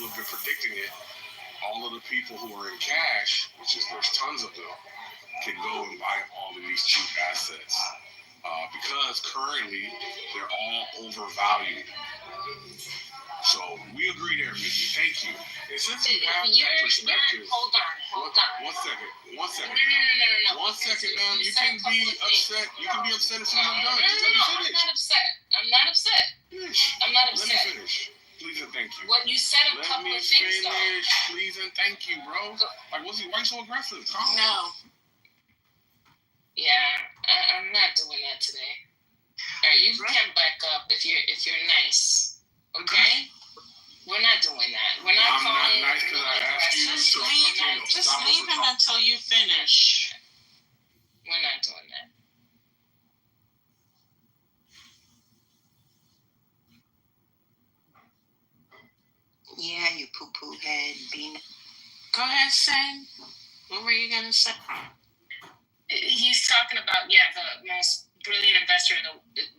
have been predicting it, all of the people who are in cash, which is there's tons of them, can go and buy all of these cheap assets. Because currently they're all overvalued. So we agree there, Mickey. Thank you. And since you have that perspective, hold on. One second. No. One second, ma'am. You can be upset. You can be upset as soon as I'm done. Just let me finish. I'm not upset. Finish. I'm not upset. Let me finish. Please and thank you. What you said a couple of things, though. Please and thank you, bro. Like, why you so aggressive? Calm down. No. Yeah, I'm not doing that today. All right, you can back up if you're nice. Okay? We're not doing that. We're not calling. I'm not nice because I asked you to just leave him until you finish. We're not doing that. Yeah, you poo-poo head. Go ahead, Sam. What were you going to say? He's talking about, the most brilliant investor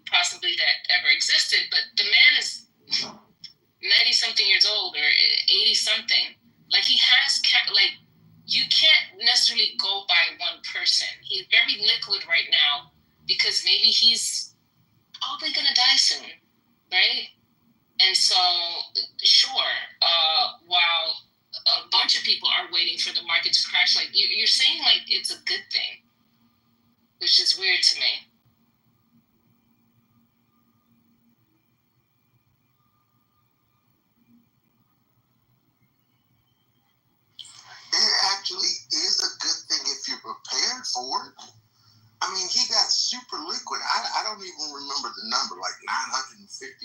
possibly that ever existed, but the man is 90-something years old or 80-something. Like, he has, you can't necessarily go by one person. He's very liquid right now because maybe he's probably going to die soon, right? And so, sure, while a bunch of people are waiting for the market to crash, like, you're saying, like, it's a good thing, which is weird to me. It actually is a good thing if you're prepared for it. I mean, he got super liquid. I don't even remember the number, like $950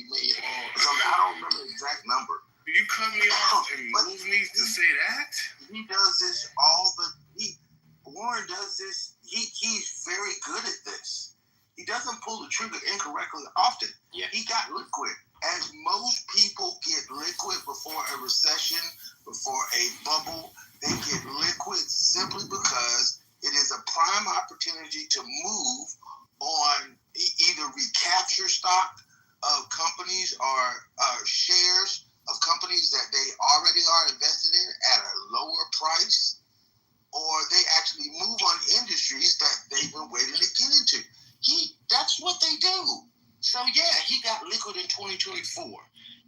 million or something. I don't remember the exact number. Did you cut me off and move me to say that? He does this Warren does this. He's very good at this. He doesn't pull the trigger incorrectly often. Yeah. He got liquid. As most people get liquid before a recession, before a bubble, they get liquid simply because it is a prime opportunity to move on either recapture stock of companies or shares of companies that they already are invested in at a lower price, or they actually move on industries that they've been waiting to get into. That's what they do. So yeah, he got liquid in 2024.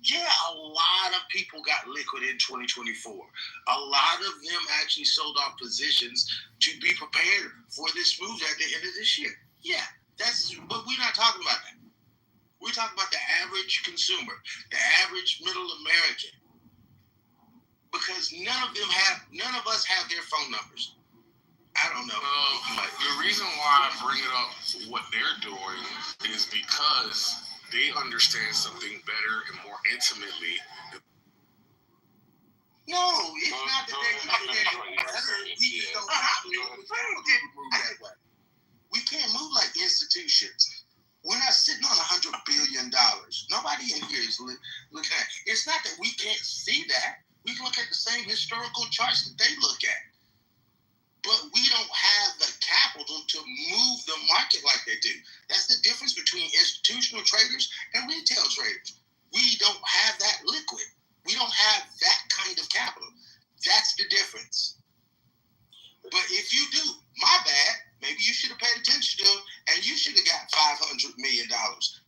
Yeah, a lot of people got liquid in 2024. A lot of them actually sold off positions to be prepared for this move at the end of this year. Yeah, but we're not talking about that. We're talking about the average consumer, the average middle American. Because none of us have their phone numbers. I don't know. The reason why I bring it up, what they're doing, is because they understand something better and more intimately. No, it's not that they understand it better. We just don't have to move that way. We can't move like institutions. We're not sitting on $100 billion. Nobody in here is looking at it. It's not that we can't see that. We can look at the same historical charts that they look at. But we don't have the capital to move the market like they do. That's the difference between institutional traders and retail traders. We don't have that liquid. We don't have that kind of capital. That's the difference. But if you do, my bad, maybe you should have paid attention to them and you should have got $500 million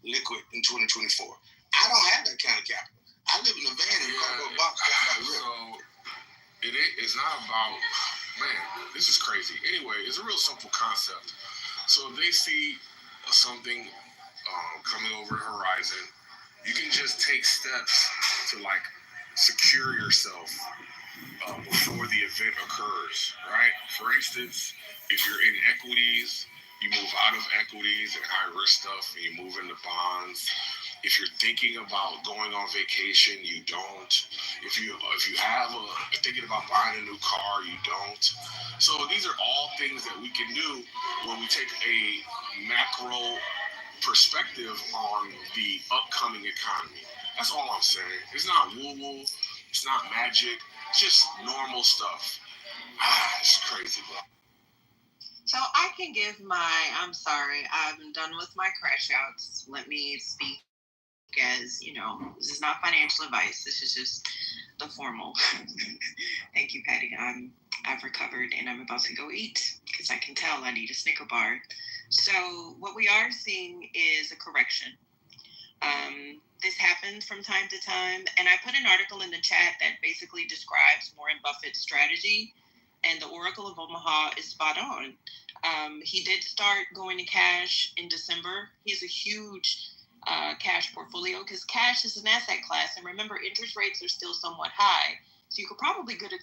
liquid in 2024. I don't have that kind of capital. I live in a van and go box down by the river. So it's not about, man, this is crazy. Anyway, it's a real simple concept. So if they see something coming over the horizon, you can just take steps to secure yourself before the event occurs, right? For instance, if you're in equities, you move out of equities and high risk stuff and you move into bonds. If you're thinking about going on vacation, you don't. If you're thinking about buying a new car, you don't. So these are all things that we can do when we take a macro perspective on the upcoming economy. That's all I'm saying. It's not woo-woo. It's not magic. It's just normal stuff. It's crazy, bro. So I can give I'm sorry, I'm done with my crash outs. Let me speak as, this is not financial advice. This is just the formal. Thank you, Patty. I've recovered and I'm about to go eat because I can tell I need a Snicker bar. So what we are seeing is a correction. This happens from time to time. And I put an article in the chat that basically describes Warren Buffett's strategy. And the Oracle of Omaha is spot on. He did start going to cash in December. He has a huge cash portfolio because cash is an asset class. And remember, interest rates are still somewhat high. So you could probably get a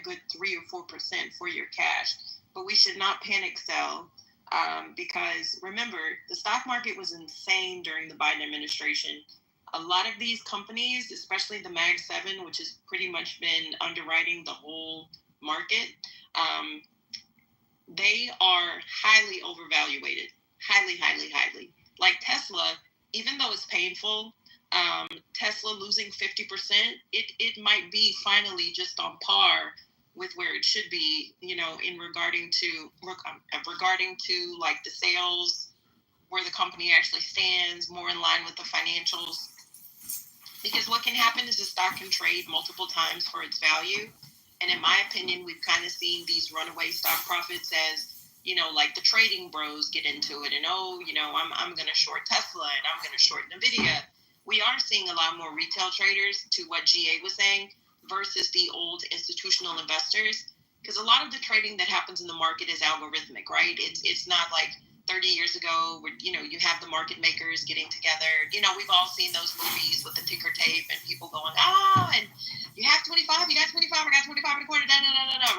good 3 or 4% for your cash. But we should not panic sell because remember, the stock market was insane during the Biden administration. A lot of these companies, especially the Mag 7, which has pretty much been underwriting the whole market, they are highly overvaluated. Highly. Like Tesla, even though it's painful, Tesla losing 50%, it might be finally just on par with where it should be, in regarding to like the sales, where the company actually stands, more in line with the financials. Because what can happen is the stock can trade multiple times for its value. And in my opinion, we've kind of seen these runaway stock profits as, like the trading bros get into it and, I'm going to short Tesla and I'm going to short NVIDIA. We are seeing a lot more retail traders, to what GA was saying, versus the old institutional investors. Because a lot of the trading that happens in the market is algorithmic, right? It's not like 30 years ago where, you have the market makers getting together. We've all seen those movies with the ticker tape and people going, and you have 25, you got 25, I got 25 and a quarter,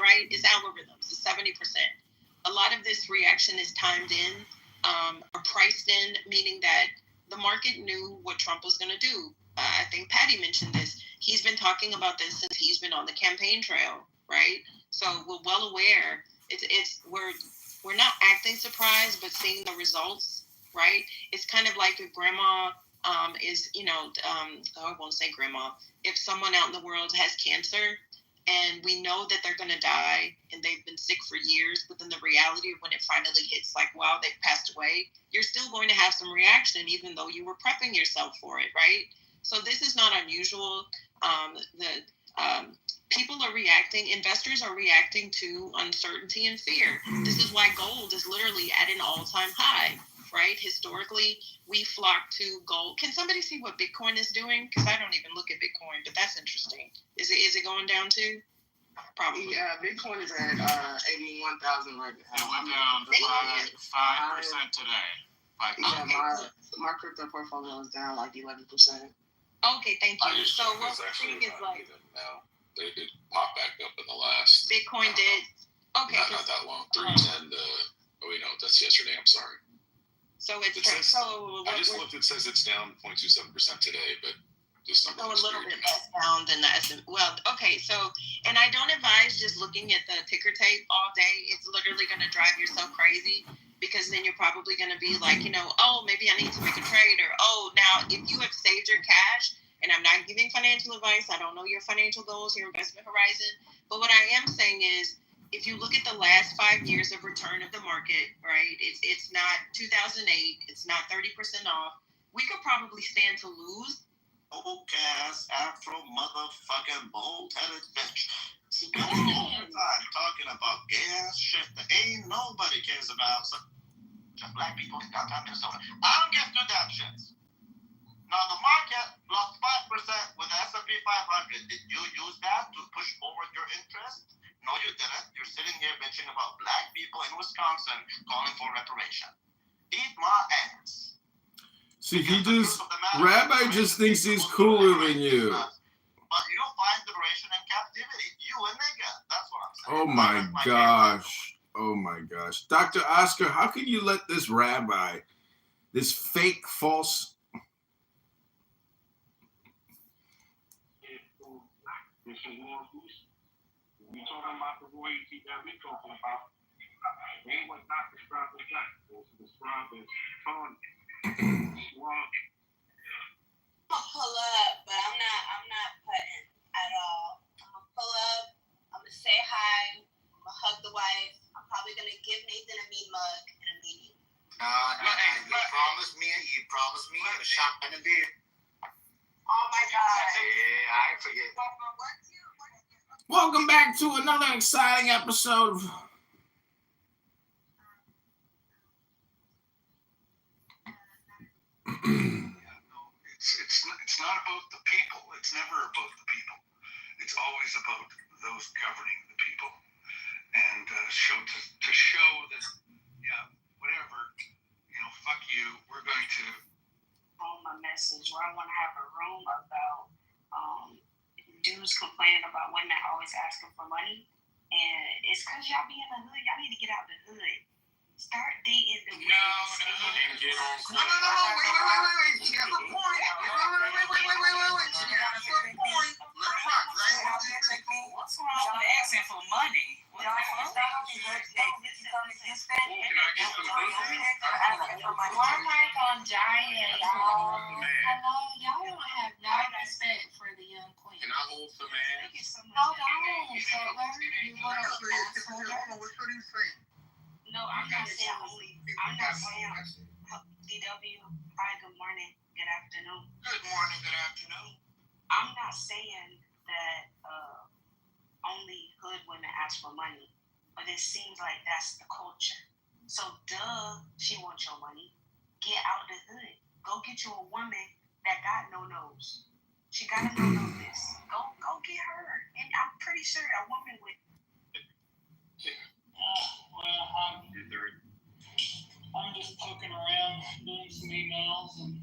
right? It's algorithms, it's 70%. A lot of this reaction is timed in or priced in, meaning that the market knew what Trump was going to do. I think Patty mentioned this. He's been talking about this since he's been on the campaign trail, right? So we're well aware. We're not acting surprised, but seeing the results, right? It's kind of like if grandma is, I won't say grandma, if someone out in the world has cancer and we know that they're going to die and they've been sick for years, but then the reality of when it finally hits, like, wow, they've passed away, you're still going to have some reaction, even though you were prepping yourself for it, right? So this is not unusual. People are reacting, investors are reacting to uncertainty and fear. This is why gold is literally at an all-time high, right? Historically, we flock to gold. Can somebody see what Bitcoin is doing? Because I don't even look at Bitcoin, but that's interesting. Is it going down too? Probably. Yeah, Bitcoin is at 81,000 right now. It went down 5% today. 5%. Yeah, my crypto portfolio is down like 11%. Okay, thank you. So what we're seeing is like now. It popped back up in the last. Bitcoin did. Okay. Not that long. 310. That's yesterday. I'm sorry. So it's I just looked. It says it's down 0.27% today, but just a little bit less down than the S&P. Well, okay. So, and I don't advise just looking at the ticker tape all day. It's literally going to drive yourself crazy, because then you're probably going to be like, maybe I need to make a trade, or now if you have saved your cash. And I'm not giving financial advice. I don't know your financial goals, your investment horizon. But what I am saying is, if you look at the last 5 years of return of the market, right, it's not 2008. It's not 30% off. We could probably stand to lose. Old gas, afro motherfucking bold-headed bitch. Spend all your time talking about gas shit that ain't nobody cares about. So, just black people in downtown Minnesota. I don't give two damn shits. Now, the market lost 5% with the S&P 500. Did you use that to push forward your interest? No, you didn't. You're sitting here bitching about black people in Wisconsin calling for reparation. Eat my ass. See, Rabbi just thinks he's cooler than you. But you don't find liberation in captivity. You a nigga. That's what I'm saying. Oh my gosh. Oh my gosh. Dr. Oscar, how can you let this rabbi, this fake, false... We talking about the royalty that we talking about. They was not described as black. They was described as tawny. I'm gonna pull up, but I'm not putting at all. I'm gonna pull up. I'm gonna say hi. I'm gonna hug the wife. I'm probably gonna give Nathan a meat mug and a meeting. You promised me a shot and a beer. Yeah, I forget. Welcome back to another exciting episode of It's not about the people. It's never about the people. It's always about those governing the people, and to show that, yeah, whatever, fuck you. We're going to On my message where I want to have a room about dudes complaining about women always asking for money, and it's because y'all be in the hood. Y'all need to get out the hood. Start dating the women. And get on. No, wait. She has a point. Wait. She has a point. Let her rock, right? What's wrong with asking for money? Can I get some cookies? One mic on Giant, y'all. Hello, y'all don't have no respect for the young queen. Can I hold some ass? Hold on, Butler. You want to ask for her? What are you saying? No, I'm not saying only. I'm not saying DW. Hi, good morning, good afternoon. Good morning, good afternoon. I'm not saying that only hood women ask for money, but it seems like that's the culture. So, she wants your money. Get out the hood. Go get you a woman that got no nose. She got a no this. Go get her. And I'm pretty sure a woman would. I'm just poking around, doing some emails, and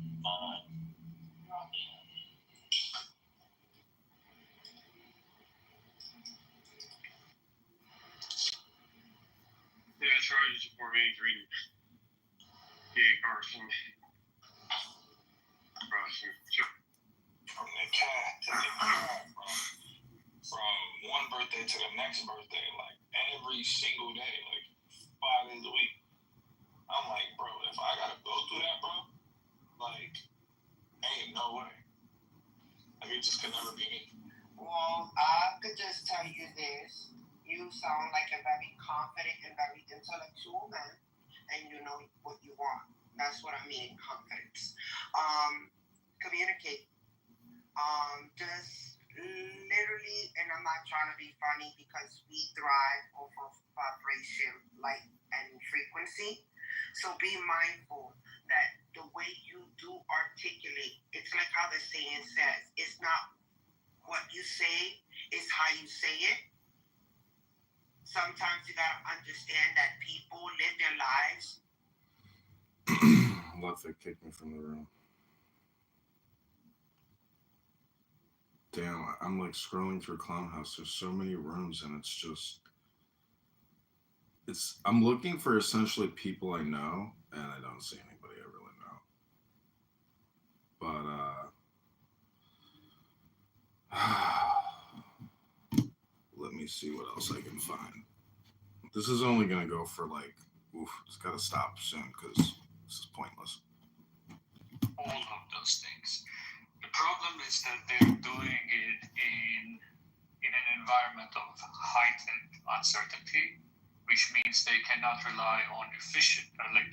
yeah, charges for injury. Yeah, Carson. from the cat to the cat, bro. From one birthday to the next birthday, like every single day, like 5 days a week. I'm like, bro, if I gotta go through that, bro, like, ain't no way. Like, it just could never be me. Well, I could just tell you this. You sound like a very confident and very intellectual man, and you know what you want. That's what I mean, confidence. Communicate. Just literally, and I'm not trying to be funny because we thrive off of vibration, light, and frequency. So be mindful that the way you do articulate, it's like how the saying says, it's not what you say, it's how you say it. Sometimes you gotta understand that people live their lives. What if they kicked me from the room? Damn, I'm like scrolling through Clownhouse. There's so many rooms, and I'm looking for essentially people I know, and I don't see anybody I really know. But let me see what else I can find. This is only gonna go for like, it's gotta stop soon because this is pointless. all of those things. The problem is that they're doing it in an environment of heightened uncertainty, which means they cannot rely on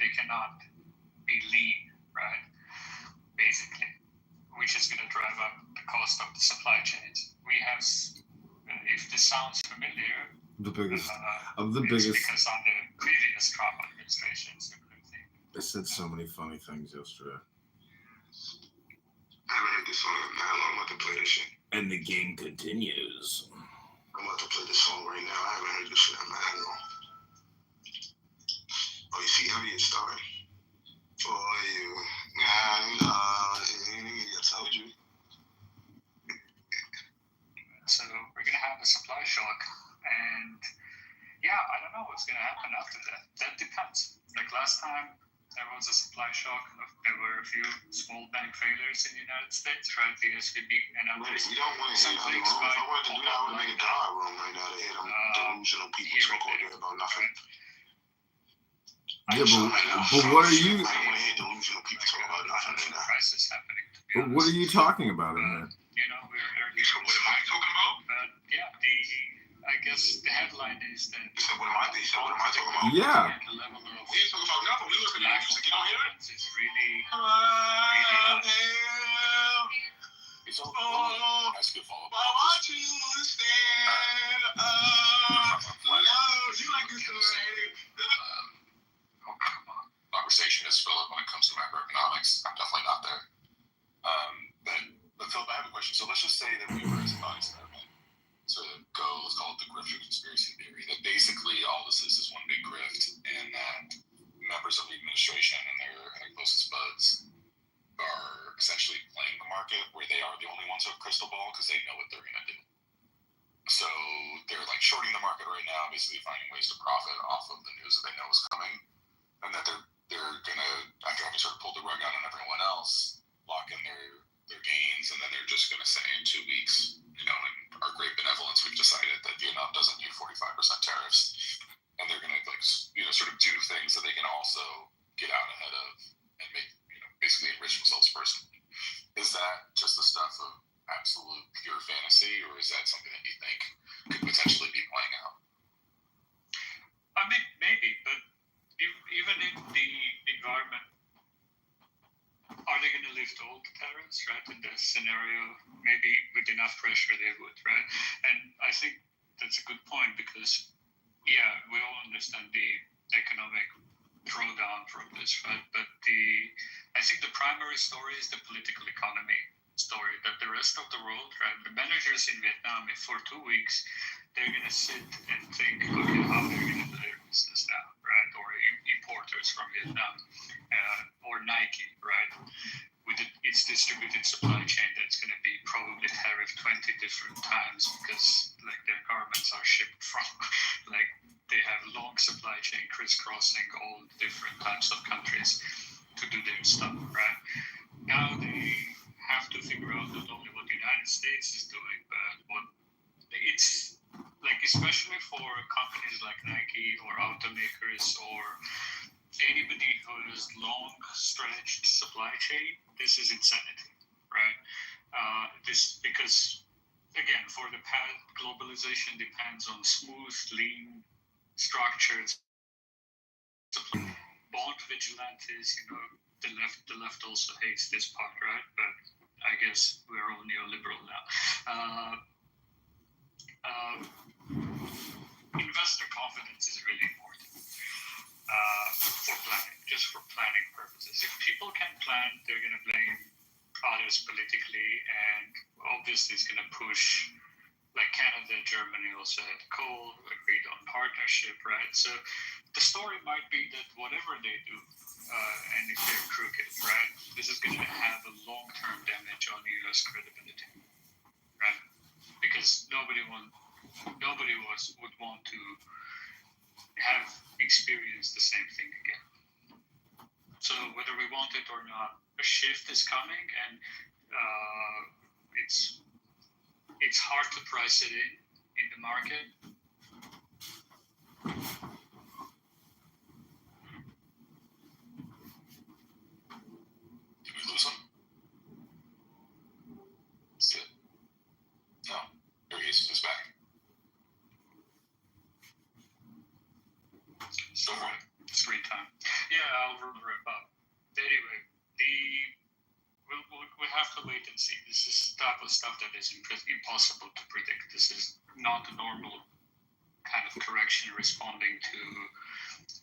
they cannot be lean, right? Basically, which is going to drive up the cost of the supply chains. We have, if this sounds familiar, The biggest it's because on the previous Trump administrations, I said so many funny things yesterday. I haven't heard this song in how long. I'm about to play this shit. And the game continues. I'm about to play this song right now. I haven't heard this shit in how long. Oh, you see how it started? For you. I told you. So we're going to have a supply shock, and yeah, I don't know what's going to happen after that. That depends. Like last time, there was a supply shock. There were a few small bank failures in the United States, right? The SVB and others. We don't want to hit on the room. If I wanted to do that, I would have made a God room right now to hit on delusional people talk all day about nothing. Yeah, but what are you? I don't want to hear delusional people talk about nothing right now. Crisis happening. But what are you talking about in there? You know, So what am I talking about? But yeah, I guess the headline is that. So what am I talking about? Yeah. The level of We ain't talking about nothing. We listen to the music. You don't hear it? is really It's so right now, basically finding ways to profit off of the news that they know is coming, and that they're gonna, after having sort of pulled the rug out on everyone else, lock in their gains, and then they're just gonna say in 2 weeks, in our great benevolence, we've decided that Vietnam doesn't need 45% tariffs, and they're gonna sort of do things that they can also get out ahead of and make basically enrich themselves personally. Is that just the stuff of absolute pure fantasy, or is that something that you think could potentially be playing out? I mean, maybe, but even in the environment, are they going to lift all the tariffs, right? In this scenario, maybe with enough pressure they would, right? And I think that's a good point because, yeah, we all understand the economic drawdown from this, right? But I think the primary story is the political economy story, that the rest of the world, right, the managers in Vietnam, if for 2 weeks, they're going to sit and think, okay, how they're going to do their business now, right? Or importers from Vietnam, or Nike, right? With its distributed supply chain, that's going to be probably tariffed 20 different times because, like, their garments are shipped from, like, they have long supply chain crisscrossing all different types of countries to do their stuff, right? Now they have to figure out not only what the United States is doing, but what it's like, especially for companies like Nike or automakers or anybody who has long stretched supply chain, this is insanity, right? This because, again, for the past, globalization depends on smooth, lean, structured supply. Bond vigilantes, the left also hates this part, right? But I guess we're all neoliberal now. Investor confidence is really important for planning, just for planning purposes. If people can plan, they're going to blame others politically, and obviously it's going to push, like Canada, Germany also had coal, agreed on partnership, right? So the story might be that whatever they do, and if they're crooked, right, this is going to have a long-term damage on U.S. credibility, right? Because nobody would want to have experienced the same thing again. So whether we want it or not, a shift is coming, and it's hard to price it in the market. Did we lose him? No, there he is. He's back. So Screen time. Yeah, I'll wrap up. Anyway, we'll have to wait and see. This is type of stuff that is impossible to predict. This is not a normal kind of correction responding to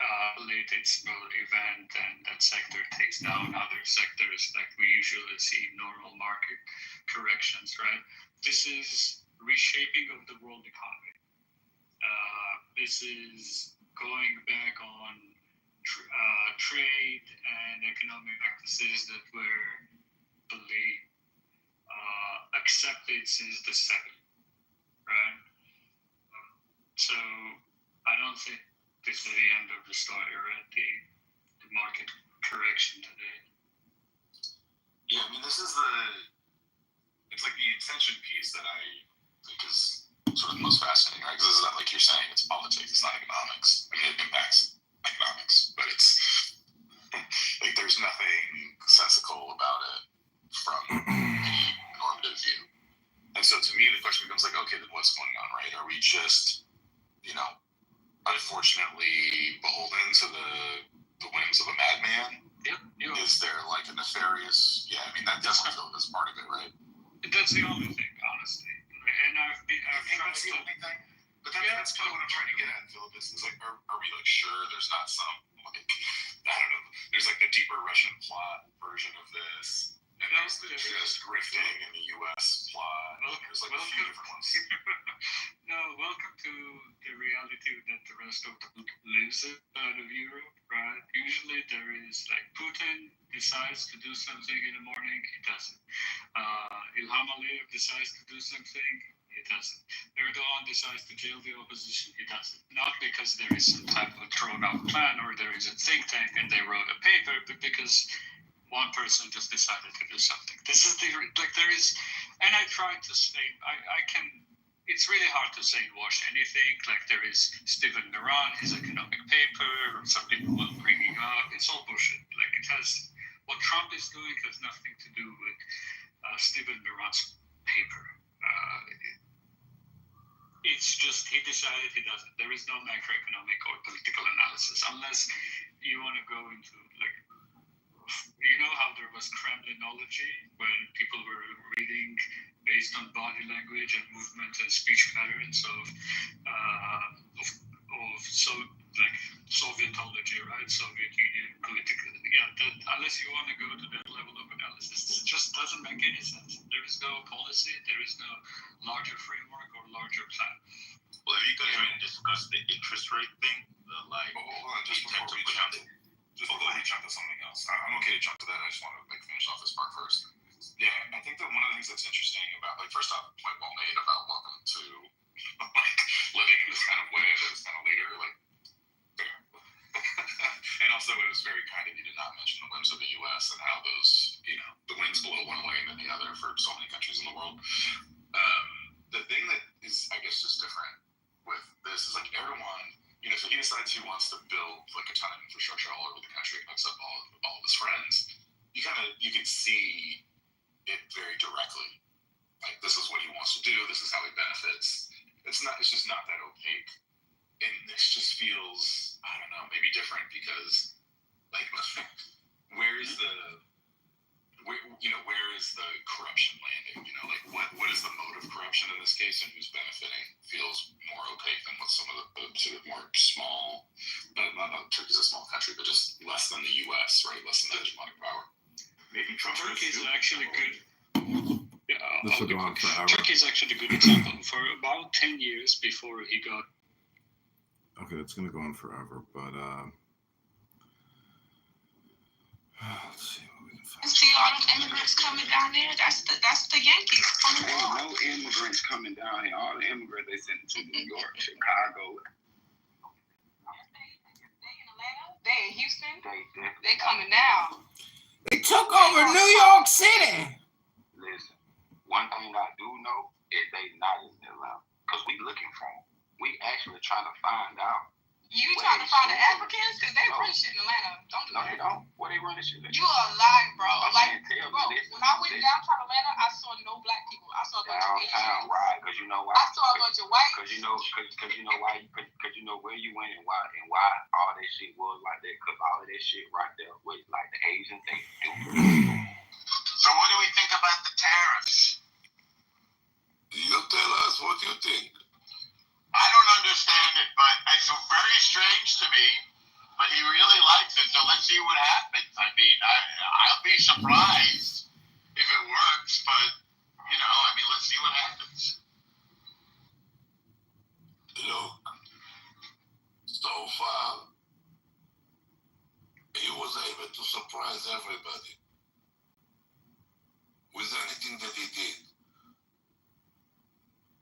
a late event, and that sector takes down other sectors like we usually see normal market corrections, right? This is reshaping of the world economy. This is going back on trade and economic practices that were accepted since the 70s, right? So I don't think this is the end of the story, right? The market correction today. Yeah, I mean, it's like the intention piece that I think is sort of the most fascinating, right? Because this is not, like you're saying, it's politics, it's not economics. I mean, it impacts economics, but it's like there's nothing sensical about it from any normative view. And so to me, the question becomes like, okay, then what's going on, right? Are we just, unfortunately beholden to the whims of a madman? Yep. Is there like a nefarious? Yeah, I mean, that definitely feels as part of it, right? That's the only thing, honestly. And I've tried that's the to. only thing. But that's kind of what I'm trying to get at, Philip. It's like, are we like sure there's not some like, I don't know, there's like the deeper Russian plot version of this, and there's the just grifting in the U.S. plot. There's like a few different ones. No, welcome to the reality that the rest of the world lives out of Europe, right? Usually there is like Putin decides to do something in the morning, he doesn't. Ilham Aliyev decides to do something, he doesn't. There Erdogan decides to jail the opposition, he does it. Not because there is some type of drawn-out plan or there is a think tank and they wrote a paper, but because one person just decided to do something. This is there is, and I tried to say, I can, it's really hard to say wash anything. Like there is Steven Miran, his economic paper, or some people will bring it up. It's all bullshit. Like it has, what Trump is doing has nothing to do with Steven Miran's paper. It's just he decided he doesn't. There is no macroeconomic or political analysis unless you want to go into like, you know how there was Kremlinology when people were reading based on body language and movement and speech patterns of so like Sovietology, right? Soviet Union political. Yeah, that, unless you want to go to that level of analysis, it just doesn't make any sense. There is no policy. There is no larger framework or larger plan. Well, if you guys already discussed the interest rate thing, Hold on, just before we jump to something else. I'm okay to jump to that. I just want to finish off this part first. Yeah, I think that one of the things that's interesting about, first off, point well made about welcome to living in this kind of way, this kind of leader, fair. And also, it was very kind of you to not mention the whims of the U.S. and how those, the winds blow one way and then the other for so many countries in the world. The thing that is, I guess, just different with this is Erdogan, so he decides he wants to build a ton of infrastructure all over the country, hooks up all of his friends. You can see it very directly. This is what he wants to do. This is how he benefits. It's just not that opaque. And this just feels, I don't know, maybe different because, where is the corruption landing? What is the mode of corruption in this case, and who's benefiting? Feels more opaque than what some of the sort of more small. Not Turkey's a small country, but just less than the U.S., right? Less than the hegemonic power. Maybe Trump. Turkey is actually good. This will go on forever. Turkey is actually a good example. For about 10 years before he got. Okay, it's going to go on forever, but let's see what we can find. See all them immigrants coming down there? That's the Yankees coming There down. ain't no immigrants coming down here. All the immigrants they sent to New York, Chicago. They in Houston. They They coming down. They took over New York City. Listen, one thing I do know is they not in Atlanta because we looking for them. We actually trying to find out. You trying to find the Africans? Because they run shit in Atlanta. Don't do No, that. they don't. Where they running shit? You are lying, bro. I can't tell Bro, you this. when I went downtown Atlanta, I saw no black people. I saw a bunch of Downtown, Asians. right? Because you know why? I saw a bunch of whites. Because you know why? Because you know where you went and why all that shit was like that. Because all of that shit right there was like the Asian thing. So what do we think about the tariffs? You tell us what you think. I don't understand it, but it's very strange to me. But he really likes it, so let's see what happens. I mean, I'll be surprised if it works, but let's see what happens. Look, so far, he was able to surprise everybody with anything that he did.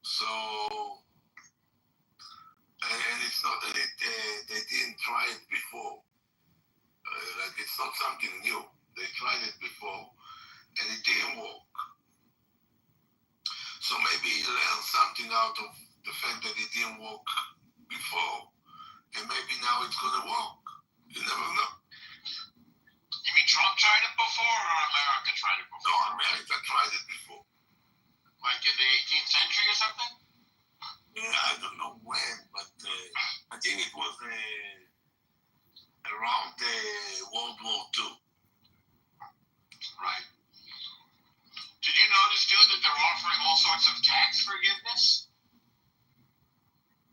So, and it's not that they didn't try it before. It's not something new. They tried it before, and it didn't work. So maybe he learned something out of the fact that it didn't work before, and maybe now it's going to work. You never know. You mean Trump tried it before, or America tried it before? No, America tried it before. Like in the 18th century or something? Yeah, I don't know when, but I think it was around World War II. Right. Did you notice, too, that they're offering all sorts of tax forgiveness?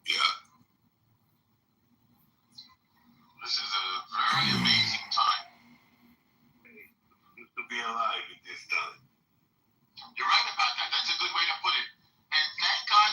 Yeah. This is a very amazing time. Good to be alive at this time. You're right about that. That's a good way to put it. And thank God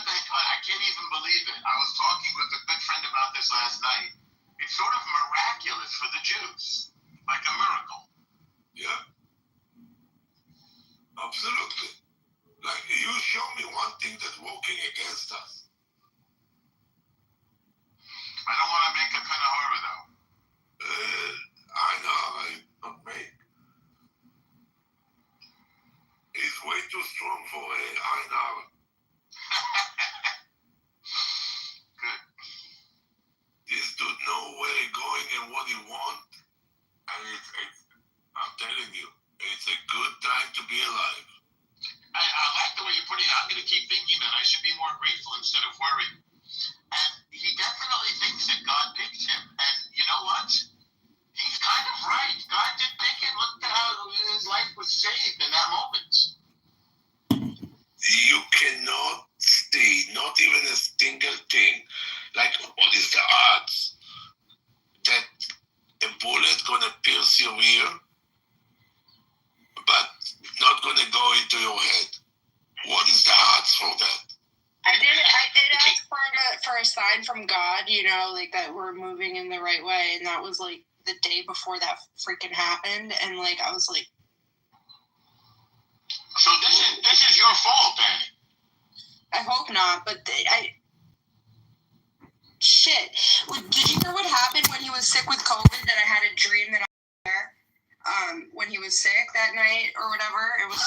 ask for that. I did ask for a sign from God, you know, like that we're moving in the right way, and that was like the day before that freaking happened, and like I was like, So this is your fault, Danny. I hope not, but shit. Did you hear what happened when he was sick with COVID? That I had a dream that I was there when he was sick that night or whatever. It was